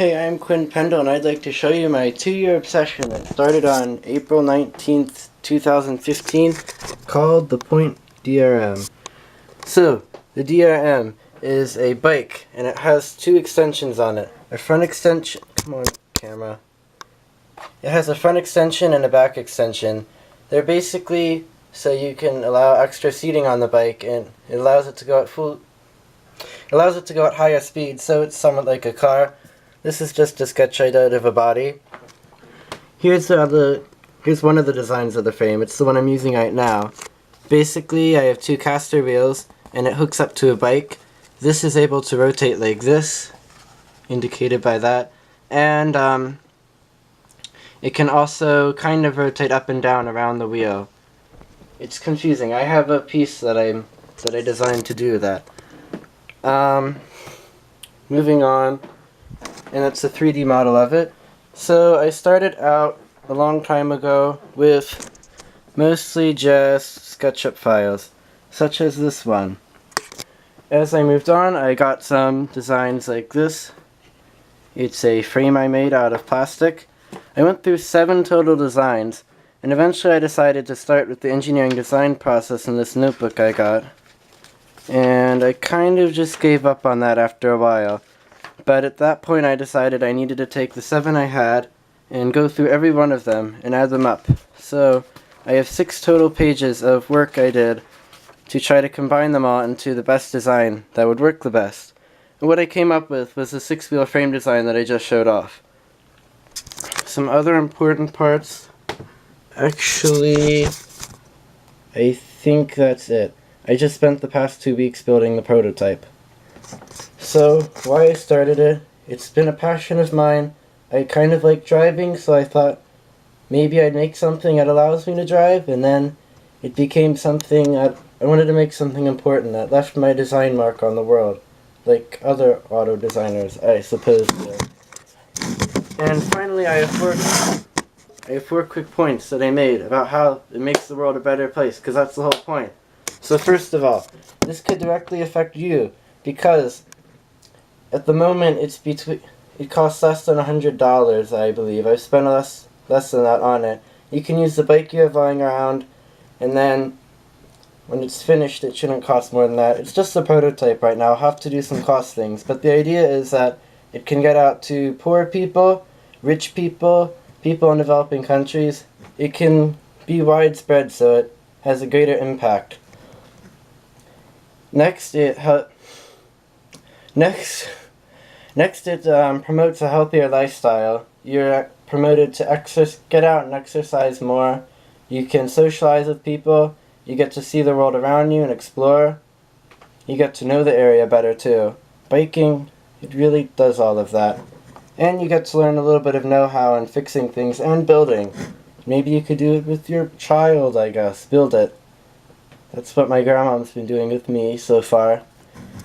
Hey, I'm Quinn Pendle, and I'd like to show you my 2-year obsession that started on April 19th, 2015, called the Point DRM. So, the DRM is a bike, and it has two extensions on it. A front extension, come on, camera. It has a front extension and a back extension. They're basically so you can allow extra seating on the bike, and it allows it to go at higher speed, so it's somewhat like a car. This is just a sketch I did of a body. Here's one of the designs of the frame. It's the one I'm using right now. Basically, I have two caster wheels, and it hooks up to a bike. This is able to rotate like this, indicated by that, and it can also kind of rotate up and down around the wheel. It's confusing. I have a piece that I designed to do that. Moving on. And it's a 3D model of it. So I started out a long time ago with mostly just SketchUp files, such as this one. As I moved on, I got some designs like this. It's a frame I made out of plastic. I went through 7 total designs, and eventually I decided to start with the engineering design process in this notebook I got. And I kind of just gave up on that after a while. But at that point I decided I needed to take the 7 I had and go through every one of them and add them up. So I have 6 total pages of work I did to try to combine them all into the best design that would work the best. And what I came up with was the 6-wheel frame design that I just showed off. Some other important parts. Actually, I think that's it. I just spent the past 2 weeks building the prototype. So, why I started it, it's been a passion of mine. I kind of like driving, so I thought maybe I'd make something that allows me to drive, and then it became something I wanted to make something important that left my design mark on the world, like other auto designers, I suppose. And finally, I have 4 quick points that I made about how it makes the world a better place, because that's the whole point. So first of all, this could directly affect you, because at the moment it costs less than $100, I believe. I've spent less than that on it. You can use the bike you have lying around, and then when it's finished it shouldn't cost more than that. It's just a prototype right now. I'll have to do some cost things, but the idea is that it can get out to poor people, rich people, people in developing countries. It can be widespread so it has a greater impact. Next, it promotes a healthier lifestyle. You're promoted to get out and exercise more. You can socialize with people. You get to see the world around you and explore. You get to know the area better too. Biking, it really does all of that. And you get to learn a little bit of know-how in fixing things and building. Maybe you could do it with your child, I guess. Build it. That's what my grandma's been doing with me so far.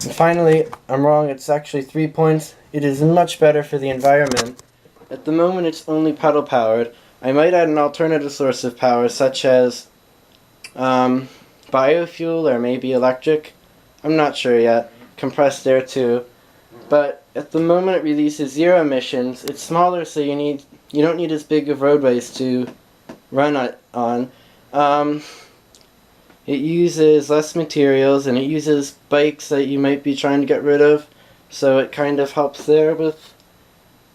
And finally, I'm wrong, it's actually 3 points. It is much better for the environment. At the moment it's only pedal powered. I might add an alternative source of power such as biofuel or maybe electric. I'm not sure yet. Compressed air too. But at the moment it releases 0 emissions. It's smaller, so you don't need as big of roadways to run it on. It uses less materials, and it uses bikes that you might be trying to get rid of, so it kind of helps there with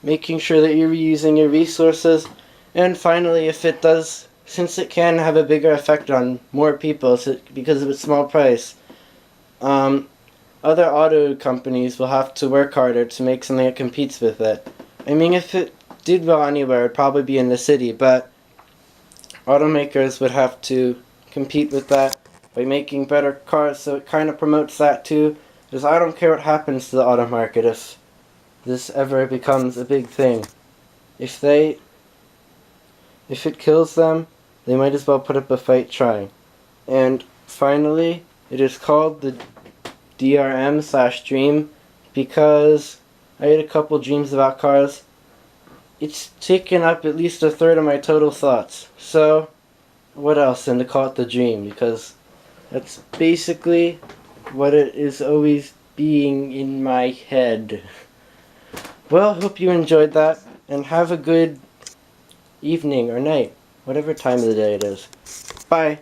making sure that you're reusing your resources. And finally, since it can have a bigger effect on more people because of its small price, other auto companies will have to work harder to make something that competes with it. I mean, if it did well anywhere, it'd probably be in the city, but automakers would have to compete with that by making better cars, so it kind of promotes that too. Because I don't care what happens to the auto market if this ever becomes a big thing. If it kills them, they might as well put up a fight trying. And finally, it is called the DRM/Dream because I had a couple dreams about cars. It's taken up at least 1/3 of my total thoughts. So, what else than to call it the dream, because that's basically what it is always being in my head. Well, hope you enjoyed that, and have a good evening or night, whatever time of the day it is. Bye!